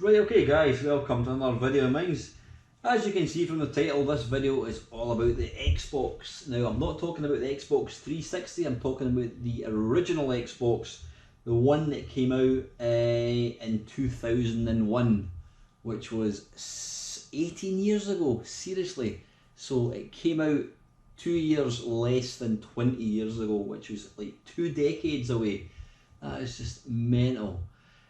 Right, okay guys, welcome to another video of mine. As you can see from the title, this video is all about the Xbox. Now, I'm not talking about the Xbox 360, I'm talking about the original Xbox, the one that came out in 2001, which was 18 years ago, seriously. So it came out 2 years less than 20 years ago, which was like 2 decades away. That is just mental.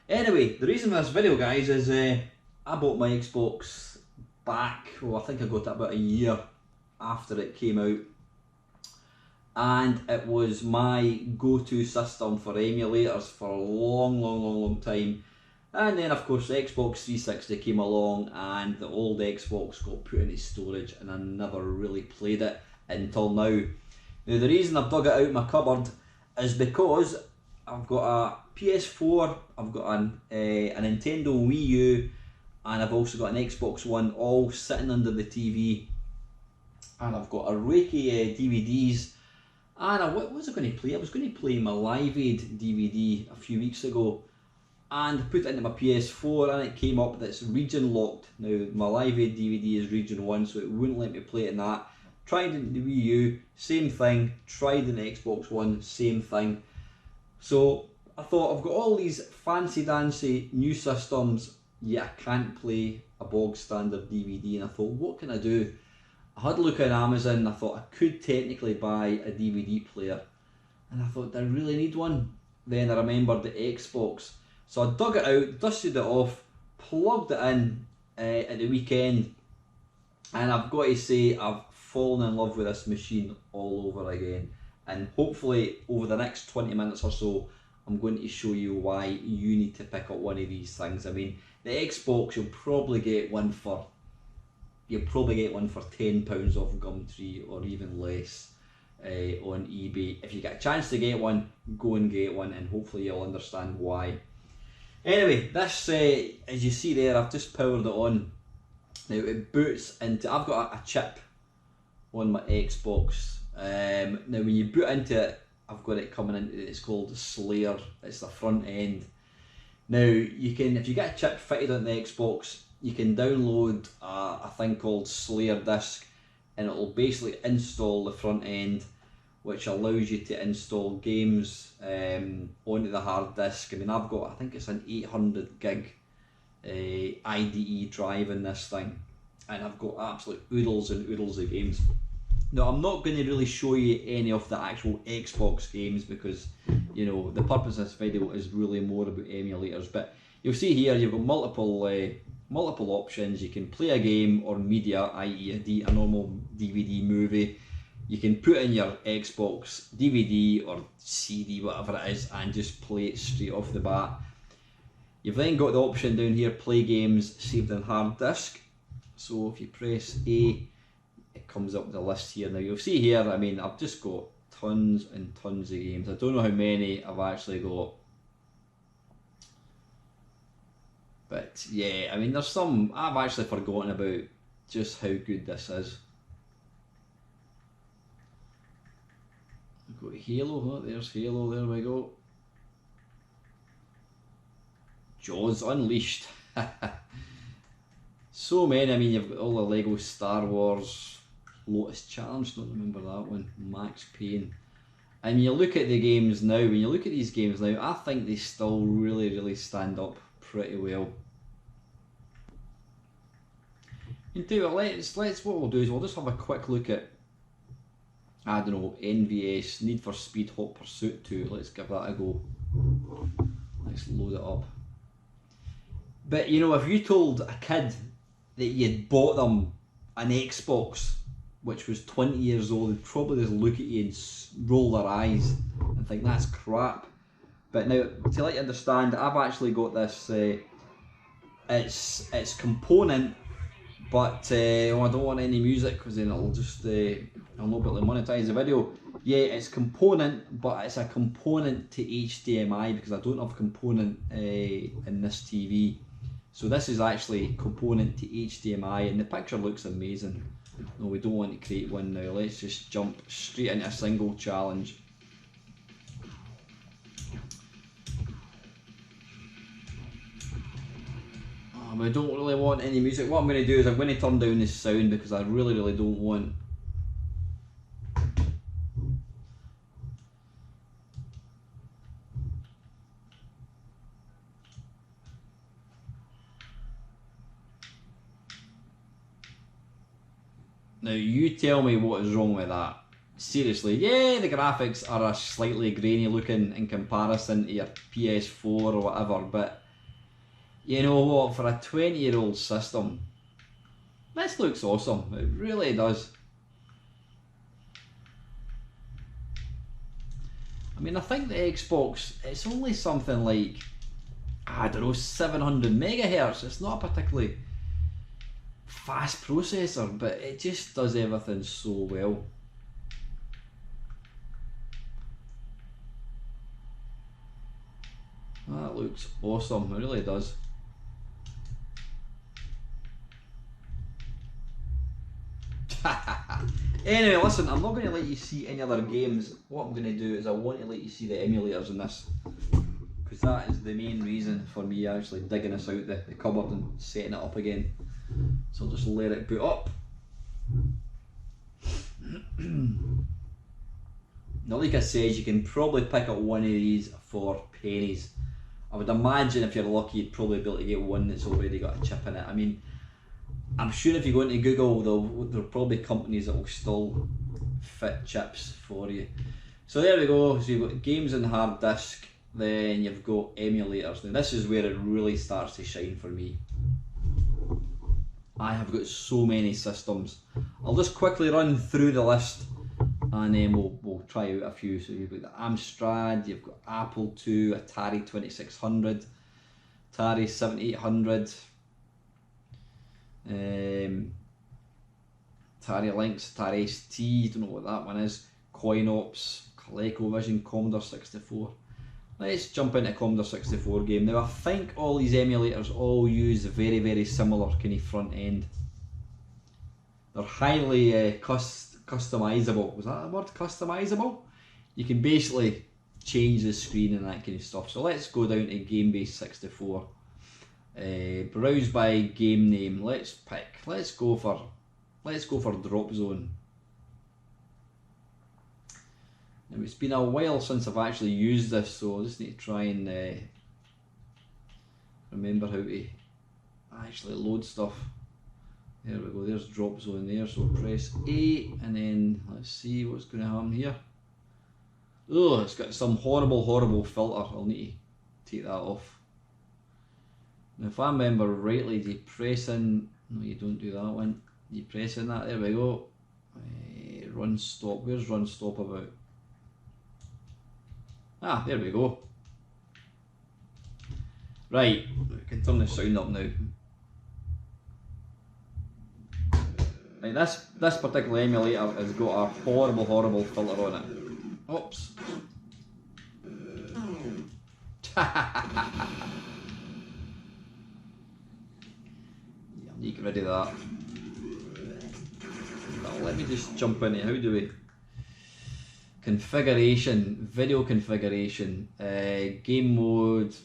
Anyway, the reason for this video, guys, is I bought my Xbox back, well, I think I got it about a year after it came out, and it was my go-to system for emulators for a long time. And then, of course, the Xbox 360 came along, and the old Xbox got put into storage, and I never really played it until now. Now, the reason I've dug it out of my cupboard is because I've got a PS4, I've got a Nintendo Wii U, and I've also got an Xbox One, all sitting under the TV. And I've got a reeky DVDs. And what was I going to play? I was going to play my Live Aid DVD a few weeks ago, and put it into my PS4, and it came up that it's region locked. Now, my Live Aid DVD is region 1, so it wouldn't let me play it in that. Tried it in the Wii U, same thing. Tried in the Xbox One, same thing. So I thought, I've got all these fancy dancy new systems, yet I can't play a bog standard DVD, and I thought, what can I do? I had a look at Amazon, and I thought I could technically buy a DVD player, and I thought, do I really need one? Then I remembered the Xbox, so I dug it out, dusted it off, plugged it in at the weekend, and I've got to say, I've fallen in love with this machine all over again. And hopefully over the next 20 minutes or so, I'm going to show you why you need to pick up one of these things. I mean, the Xbox, you'll probably get one for £10 off Gumtree, or even less on eBay. If you get a chance to get one, go and get one, and hopefully you'll understand why. Anyway, this, as you see there, I've just powered it on. Now it boots into, I've got a chip on my Xbox. Now when you boot into it, I've got it coming into, it's called Slayer, it's the front end. Now you can, if you get a chip fitted on the Xbox, you can download a thing called Slayer Disk, and it'll basically install the front end, which allows you to install games onto the hard disk. I mean, I've got, I think it's an 800 gig IDE drive in this thing, and I've got absolute oodles and oodles of games. Now, I'm not going to really show you any of the actual Xbox games, because, you know, the purpose of this video is really more about emulators. But you'll see here, you've got multiple options. You can play a game or media, i.e. a normal DVD movie. You can put in your Xbox DVD or CD, whatever it is, and just play it straight off the bat. You've then got the option down here, play games saved on hard disk. So if you press A, it comes up with the list here. Now you'll see here, I mean, I've just got tons and tons of games. I don't know how many I've actually got, but yeah, I mean, there's some I've actually forgotten about just how good this is. I've got Halo, oh, there's Halo, there we go. Jaws Unleashed. So many. I mean, you've got all the Lego Star Wars, Lotus Challenge, don't remember that one, Max Payne. And you look at the games now, when you look at these games now, I think they still really stand up pretty well. And let's what we'll do is we'll just have a quick look at, I don't know, NVS, Need for Speed Hot Pursuit 2. Let's give that a go. Let's load it up. But you know, if you told a kid that you'd bought them an Xbox which was 20 years old, they'd probably just look at you and roll their eyes and think that's crap. But now, to let you understand, I've actually got this, it's component, but I don't want any music because then it'll just, I'll not be able to monetize the video. Yeah, it's component, but it's a component to HDMI because I don't have component in this TV. So this is actually component to HDMI, and the picture looks amazing. No, we don't want to create one now. Let's just jump straight into a single challenge. I don't really want any music. What I'm going to do is I'm going to turn down this sound because I really don't want. Now you tell me what is wrong with that. Seriously, yeah, the graphics are a slightly grainy looking in comparison to your PS4 or whatever, but you know what, for a 20-year-old system, this looks awesome, it really does. I mean, I think the Xbox, it's only something like, I don't know, 700 megahertz, it's not a particularly fast processor, but it just does everything so well. That looks awesome, it really does. Anyway, listen, I'm not going to let you see any other games. What I'm going to do is I want to let you see the emulators in this, because that is the main reason for me actually digging this out the cupboard and setting it up again. So I'll just let it boot up. Now, like I said, you can probably pick up one of these for pennies. I would imagine if you're lucky, you'd probably be able to get one that's already got a chip in it. I mean, I'm sure if you go into Google, there'll probably companies that will still fit chips for you. So there we go. So you've got games on hard disk, then you've got emulators. Now this is where it really starts to shine for me. I have got so many systems. I'll just quickly run through the list and then we'll try out a few. So you've got the Amstrad, you've got Apple II, Atari 2600, Atari 7800, Atari Lynx, Atari ST, don't know what that one is, CoinOps, ColecoVision, Commodore 64. Let's jump into Commodore 64 game. Now I think all these emulators all use very similar kind of front end. They're highly customizable. Was that a word? Customizable? You can basically change the screen and that kind of stuff. So let's go down to Game-Based 64. Browse by game name. Let's go for Drop Zone. Now it's been a while since I've actually used this, so I just need to try and remember how to actually load stuff. There we go, there's Drop Zone there, so press A and then let's see what's going to happen here. Oh, it's got some horrible filter, I'll need to take that off. Now if I remember rightly, do you press in, no you don't do that one, you press in that, there we go. Run stop, where's run stop about? Ah, there we go. Right, we can turn the sound up now. Right, this particular emulator has got a horrible filter on it. Oops. Yeah, you get rid of that. Now let me just jump into, how do we? Configuration, video configuration, game mode.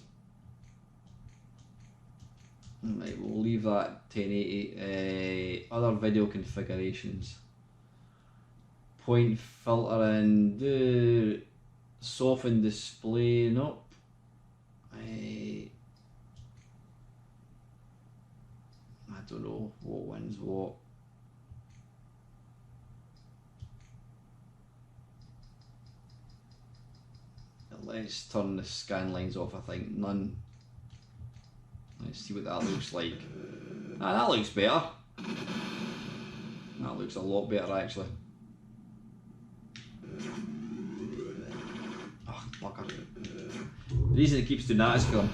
Right, we'll leave that 1080. Other video configurations. Point filtering, soften display, nope. I don't know what one's what. Let's turn the scan lines off, I think, none. Let's see what that looks like. Ah, that looks better. That looks a lot better actually. Oh, bugger. The reason it keeps doing that is because I'm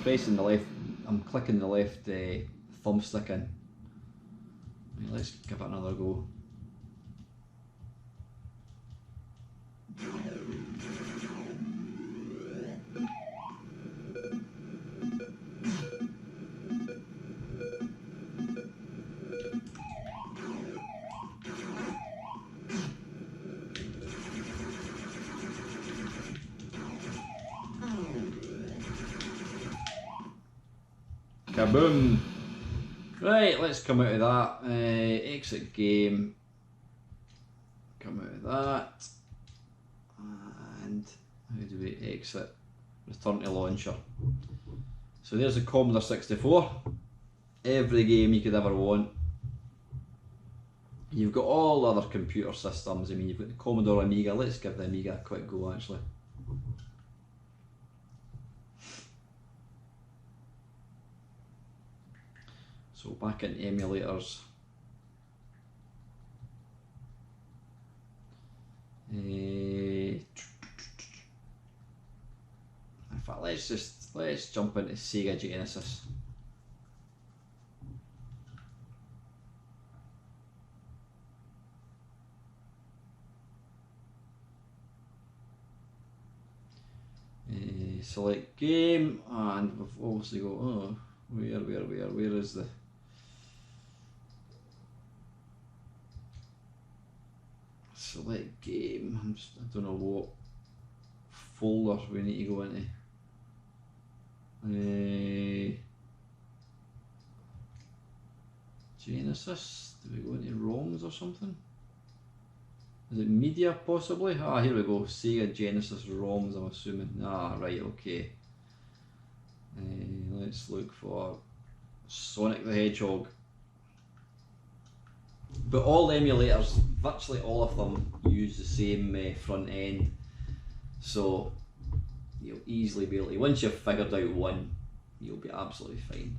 clicking the left thumbstick in. Right, let's give it another go. Kaboom! Right, let's come out of that. Exit game. Come out of that. And how do we exit? Return to launcher. So there's the Commodore 64. Every game you could ever want. You've got all other computer systems. I mean, you've got the Commodore Amiga. Let's give the Amiga a quick go actually. So back in emulators. In fact, let's jump into Sega Genesis. Select game, and we've obviously got, oh, where is the select game? I don't know what folder we need to go into. Genesis, do we go into ROMs or something? Is it media possibly? Ah, here we go, Sega Genesis ROMs I'm assuming. Ah, right, okay. Let's look for Sonic the Hedgehog. But all emulators, virtually all of them, use the same front end. So you'll easily be able to, once you've figured out one, you'll be absolutely fine.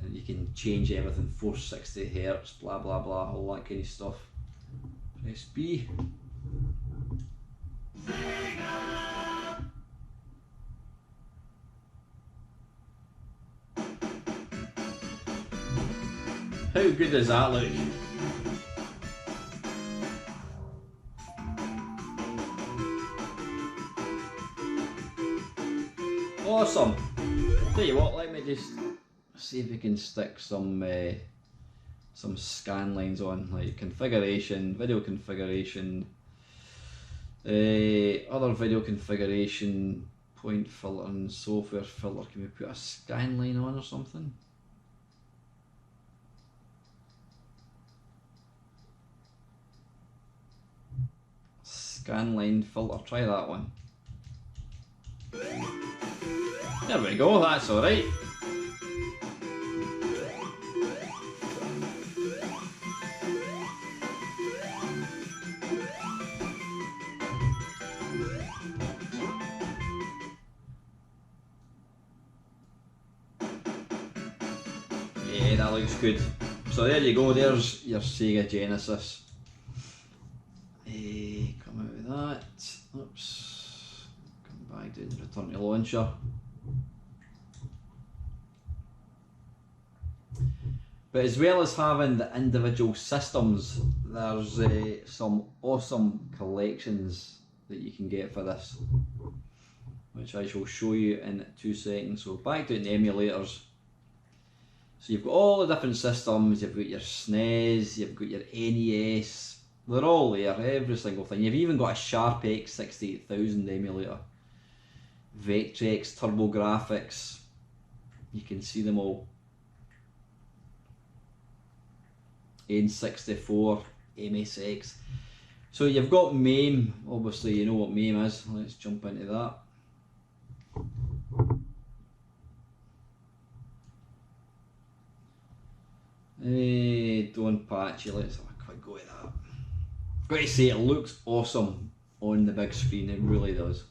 You can change everything, 460 Hz, blah blah blah, all that kind of stuff. Press B. How good does that look? Awesome. Tell you what, let me just see if we can stick some scan lines on, like configuration, video configuration, other video configuration, point filter and software filter. Can we put a scan line on or something? Scan line filter, try that one. There we go, that's alright. Yeah, that looks good. So there you go, there's your Sega Genesis. Come out of that. Oops. Come back to the return to launcher. But as well as having the individual systems, there's some awesome collections that you can get for this, which I shall show you in 2 seconds. So back to the emulators. So you've got all the different systems, you've got your SNES, you've got your NES, they're all there, every single thing. You've even got a Sharp X68000 emulator, Vectrex, TurboGrafx, you can see them all. N64, MSX. So you've got MAME, obviously you know what MAME is, let's jump into that. Don't patchy, let's have a quick go at that. I've got to say, it looks awesome on the big screen, it really does.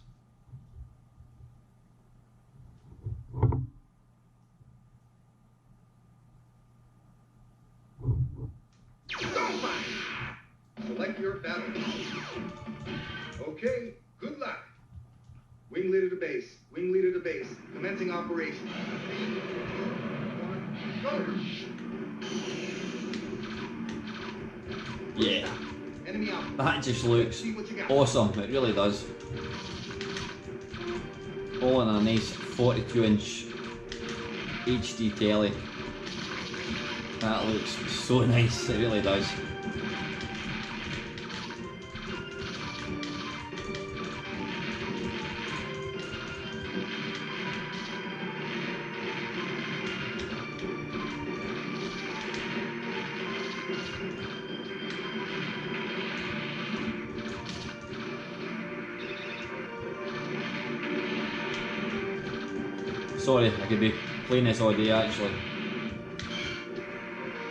Select your battle. Okay, good luck. Wing leader to base. Wing leader to base. Commencing operation. Go. Yeah, Enemy out. that just looks awesome, it really does. All in a nice 42-inch HD telly. That looks so nice, it really does. Sorry, I could be playing this all day actually.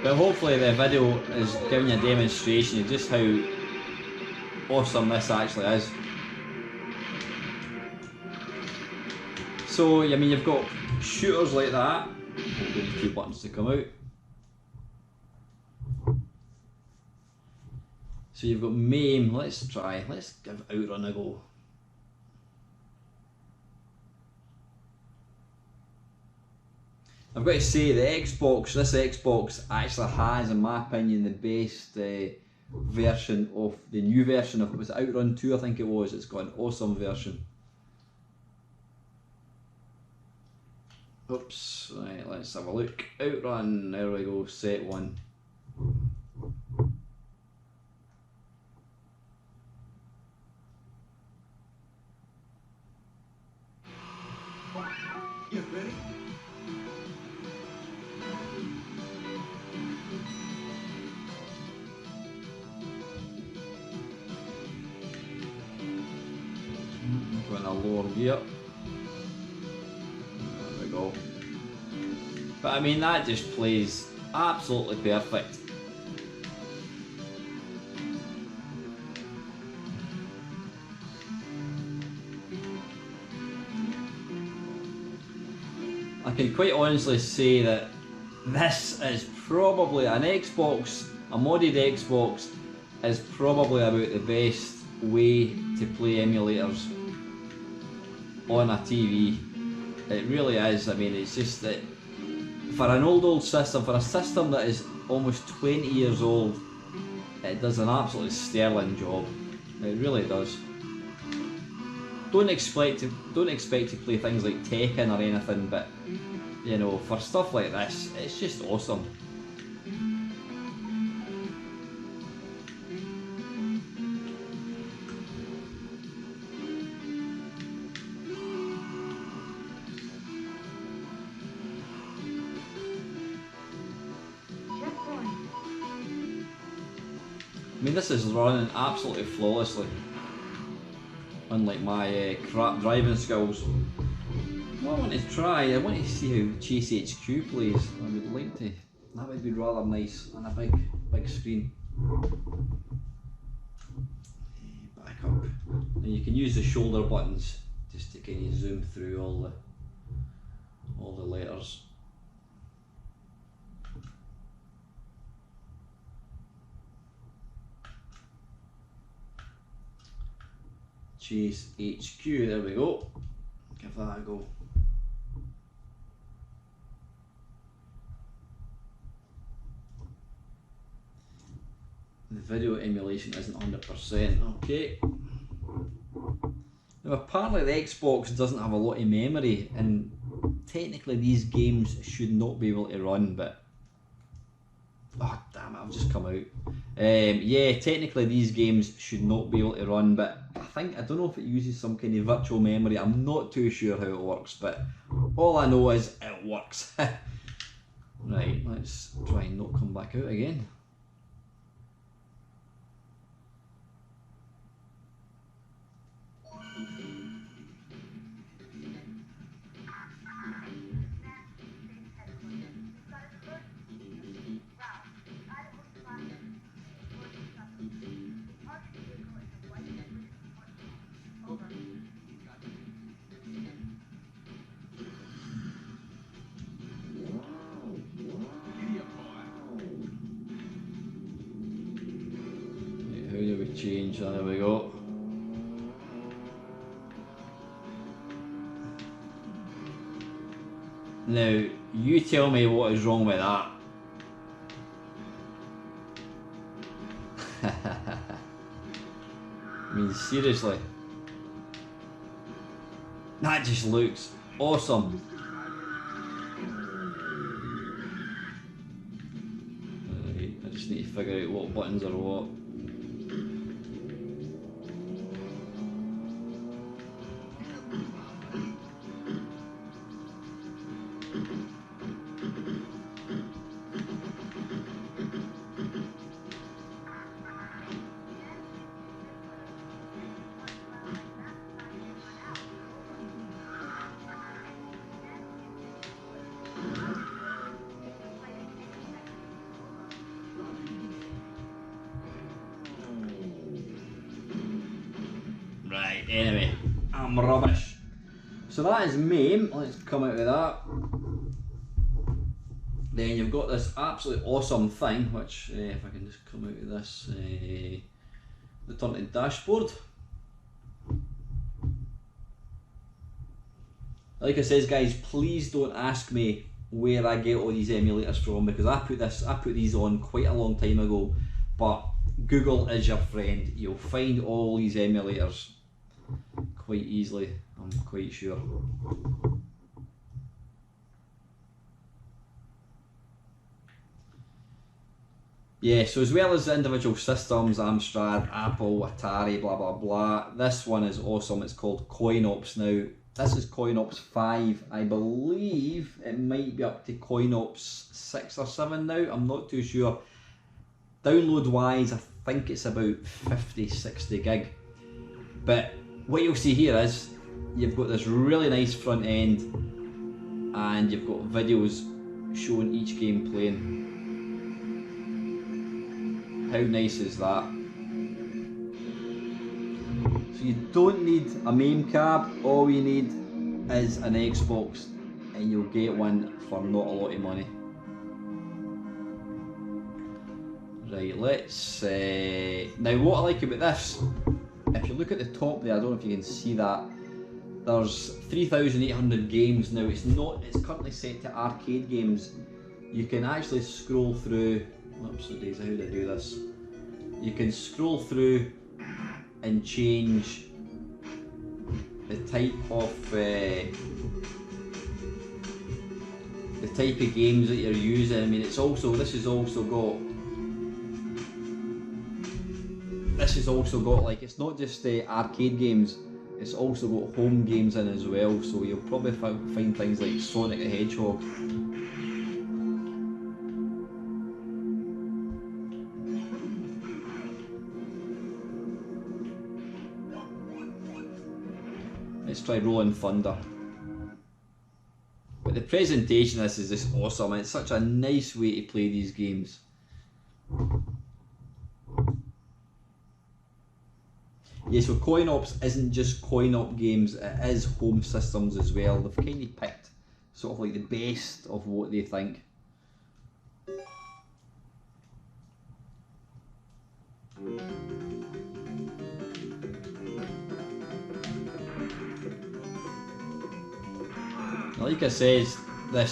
But hopefully the video is giving you a demonstration of just how awesome this actually is. So, I mean, you've got shooters like that. Hold these two buttons to come out. So you've got MAME. Let's give Outrun a go. I've got to say this Xbox actually has, in my opinion, the best version of the new version of, was it Outrun 2 I think it was. It's got an awesome version. Oops, right, let's have a look. Outrun, there we go, set 1. You ready? Go in a lower gear. There we go. But I mean, that just plays absolutely perfect. I can quite honestly say that this is probably an Xbox, a modded Xbox is probably about the best way to play emulators on a TV. It really is. I mean, it's just that for an old system, for a system that is almost 20 years old, it does an absolutely sterling job. It really does. Don't expect to play things like Tekken or anything, but you know, for stuff like this, it's just awesome. I mean, this is running absolutely flawlessly. Unlike my crap driving skills. What I want to try, I want to see how Chase HQ plays. I would like to. That would be rather nice on a big screen. Back up. And you can use the shoulder buttons just to kind of zoom through all the letters. Chase HQ, there we go. Give that a go. The video emulation isn't 100%. Okay. Now apparently the Xbox doesn't have a lot of memory, and technically these games should not be able to run, but oh damn it, I've just come out. Yeah, technically these games should not be able to run, but I don't know if it uses some kind of virtual memory. I'm not too sure how it works, but all I know is it works. Right, let's try and not come back out again. How do we change? There we go. Now, you tell me what is wrong with that. I mean, seriously. That just looks awesome. Right, I just need to figure out what buttons are what. Right, anyway, I'm rubbish. So that is MAME, let's come out of that. Then you've got this absolutely awesome thing, which, if I can just come out of this, the turn dashboard. Like I says, guys, please don't ask me where I get all these emulators from, because I put these on quite a long time ago. But Google is your friend. You'll find all these emulators quite easily, I'm quite sure. Yeah, so as well as the individual systems, Amstrad, Apple, Atari, blah blah blah, this one is awesome. It's called CoinOps now. This is CoinOps 5. I believe it might be up to CoinOps 6 or 7 now. I'm not too sure. Download wise, I think it's about 50, 60 gig. But what you'll see here is you've got this really nice front end and you've got videos showing each game playing. How nice is that? So you don't need a MAME card, all you need is an Xbox and you'll get one for not a lot of money. Right, let's... now what I like about this, if you look at the top there, I don't know if you can see that, there's 3,800 games now. It's currently set to arcade games. You can actually scroll through, oops, how did I do this? You can scroll through and change the type of games that you're using. I mean, this has also got like, it's not just arcade games, it's also got home games in as well, so you'll probably find things like Sonic the Hedgehog. Let's try Rolling Thunder. But the presentation of this is just awesome, and it's such a nice way to play these games. Yeah, so CoinOps isn't just coin-op games, it is home systems as well. They've kind of picked sort of like the best of what they think. Like I says, the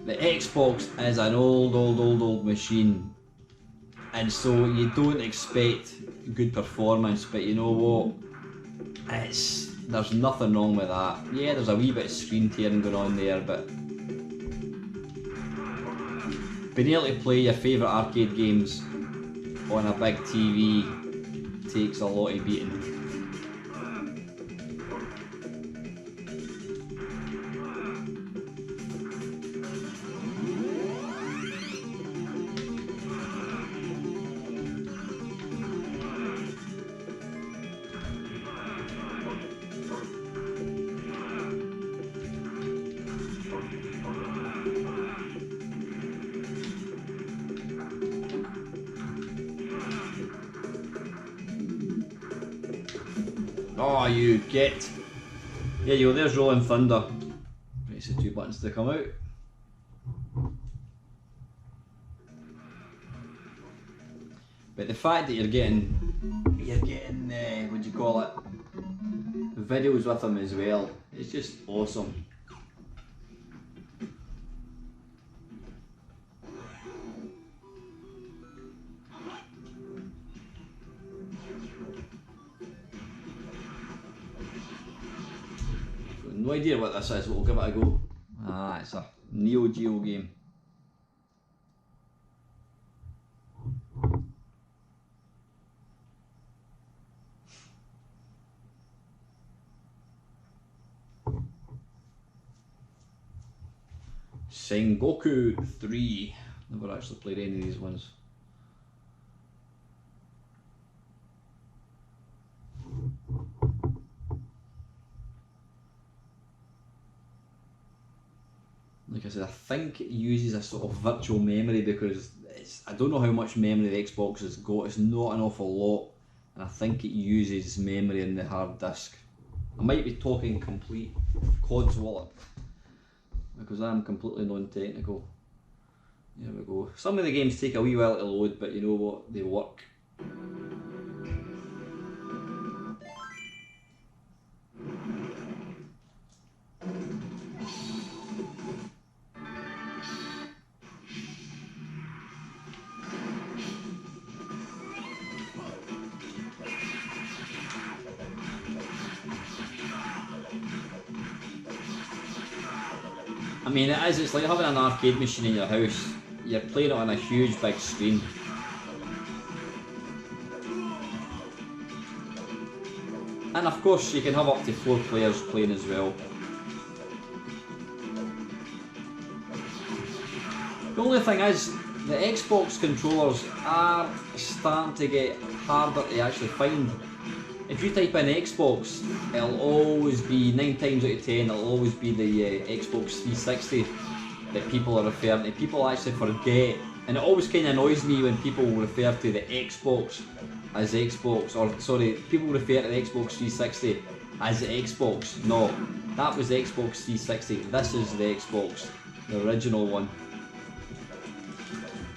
Xbox is an old machine, and so you don't expect good performance, but you know what, there's nothing wrong with that. Yeah, there's a wee bit of screen tearing going on there, but being able to play your favourite arcade games on a big TV takes a lot of beating. Oh, you get. There you go, there's Rolling Thunder. Press the two buttons to come out. But the fact that you're getting what do you call it, videos with them as well, it's just awesome. No idea what this is, but we'll give it a go. Ah, it's a Neo Geo game. Sengoku 3. Never actually played any of these ones. Like I said, I think it uses a sort of virtual memory, because I don't know how much memory the Xbox has got. It's not an awful lot, and I think it uses memory in the hard disk. I might be talking complete codswallop because I'm completely non-technical. There we go. Some of the games take a wee while to load, but you know what? They work. I mean, it's like having an arcade machine in your house. You're playing it on a huge big screen. And of course you can have up to 4 players playing as well. The only thing is, the Xbox controllers are starting to get harder to actually find. If you type in Xbox, it'll always be, 9 times out of 10, it'll always be the Xbox 360 that people are referring to. People actually forget, and it always kind of annoys me when people refer to the Xbox as Xbox, or sorry, people refer to the Xbox 360 as the Xbox. No, that was the Xbox 360, this is the Xbox, the original one.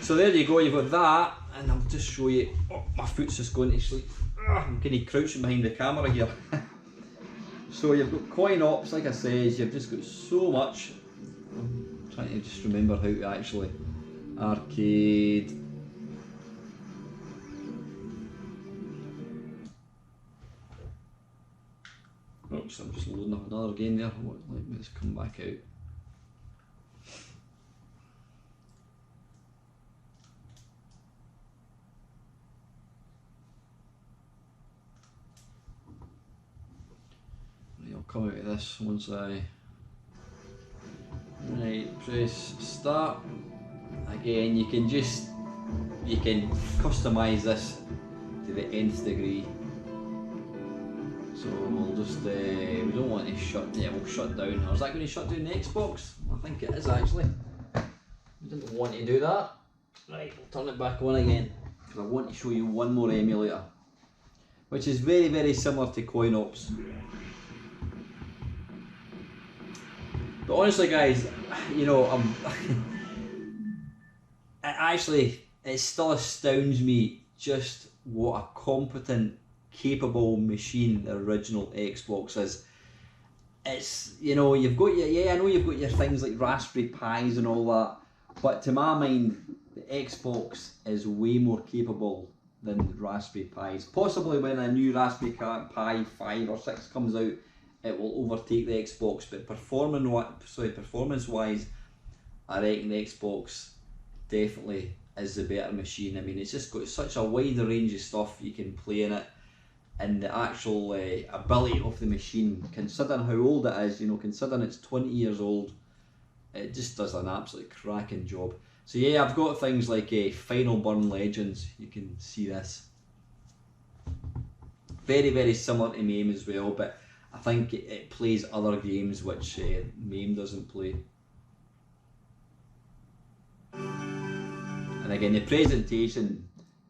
So there you go, you've got that, and I'll just show you, oh, my foot's just going to sleep. I'm kind of crouching behind the camera here. So you've got coin ops, like I said, you've just got so much. I'm trying to just remember how to actually arcade. Oops, I'm just loading up another game there. Let me just come back out. I'll come out of this once I press start. Again, you can customise this to the nth degree. So we'll just we don't want to shut. Yeah, we'll shut down. Or is that going to shut down the Xbox? I think it is actually. We didn't want to do that. Right, we'll turn it back on again because I want to show you one more emulator, which is very, very similar to coin ops. But honestly, guys, you know, it still astounds me just what a competent, capable machine the original Xbox is. It's, you know, you've got your, I know you've got your things like Raspberry Pis and all that, but to my mind, the Xbox is way more capable than the Raspberry Pis. Possibly when a new Raspberry Pi 5 or 6 comes out, it will overtake the Xbox, but performance-wise, I reckon the Xbox definitely is the better machine. I mean, it's just got such a wide range of stuff you can play in it, and the actual ability of the machine, considering how old it is, you know, considering it's 20 years old, it just does an absolute cracking job. So yeah, I've got things like Final Burn Legends, you can see this. Very, very similar to MAME as well, but I think it plays other games which MAME doesn't play. And again, the presentation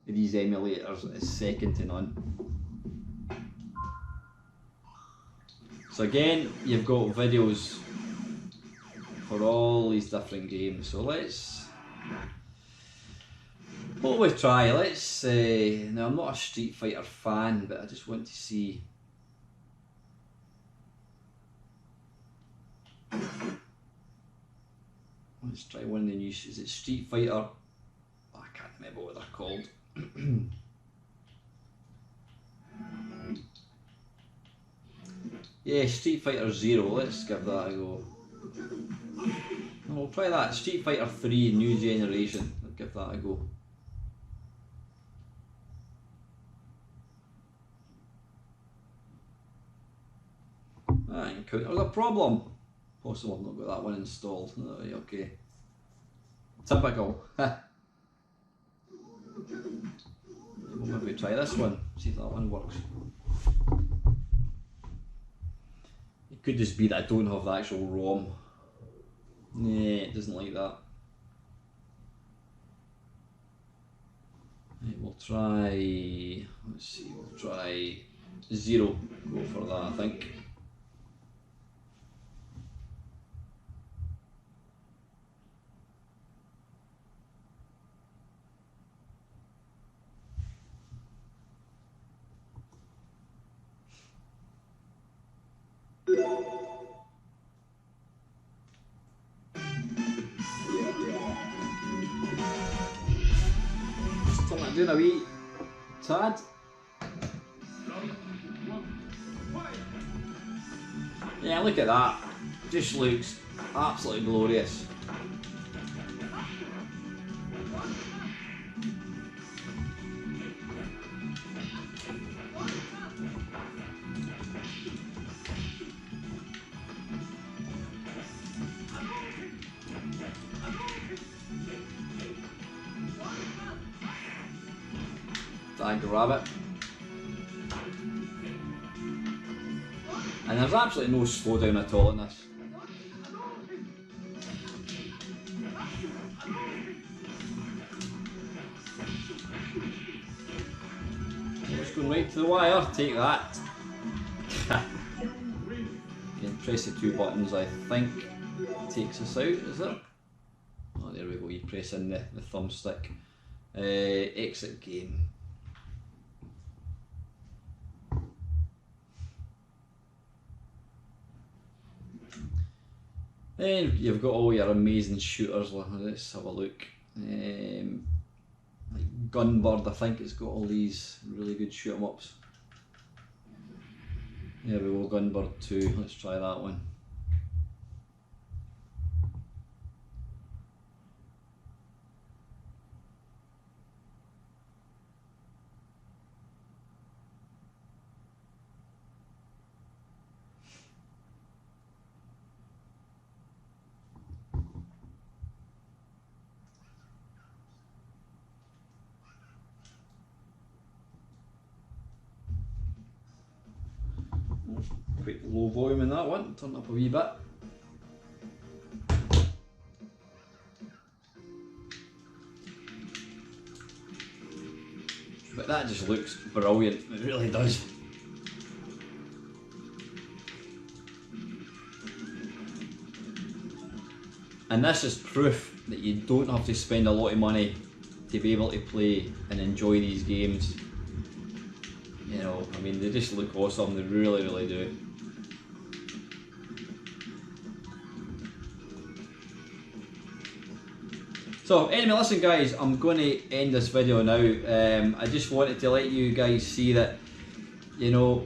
of these emulators is second to none. So again, you've got videos for all these different games. So let's, what will we try? Let's, now I'm not a Street Fighter fan, but I just want to see. Let's try one of the new, is it Street Fighter? Oh, I can't remember what they're called. Yeah, Street Fighter 0, let's give that a go. We'll try that, Street Fighter 3 New Generation, let's give that a go. Ah, encounters a problem. Possible I've not got that one installed. Okay. Typical. We'll maybe try this one, see if that one works. It could just be that I don't have the actual ROM. Nah, it doesn't like that. Right, we'll try, let's see, we'll try 0. Go for that, I think. Doing a wee tad. Yeah, look at that. Just looks absolutely glorious. I grab it. And there's absolutely no slowdown at all in this. It's going right to the wire, take that. You can press the 2 buttons, I think takes us out, is it? Oh, there we go, you press in the thumbstick. Exit game. Then you've got all your amazing shooters. Let's have a look. Like Gunbird, I think it's got all these really good shoot 'em ups. There we go, Gunbird 2. Let's try that one. Quite low volume in that one, turn up a wee bit. But that just looks brilliant, it really does. And this is proof that you don't have to spend a lot of money to be able to play and enjoy these games. You know, I mean, they just look awesome, they really, really do. So anyway, listen guys, I'm going to end this video now. I just wanted to let you guys see that, you know,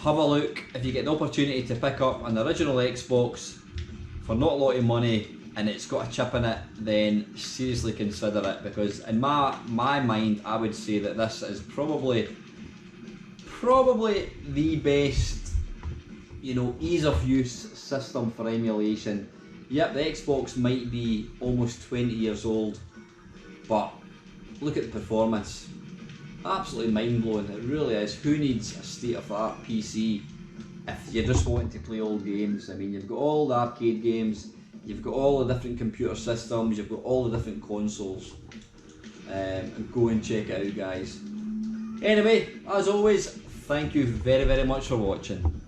have a look. If you get the opportunity to pick up an original Xbox for not a lot of money and it's got a chip in it, then seriously consider it, because in my mind I would say that this is probably the best, you know, ease of use system for emulation. Yep, the Xbox might be almost 20 years old, but look at the performance. Absolutely mind-blowing, it really is. Who needs a state-of-the-art PC if you're just wanting to play old games? I mean, you've got all the arcade games, you've got all the different computer systems, you've got all the different consoles. And go and check it out, guys. Anyway, as always, thank you very, very much for watching.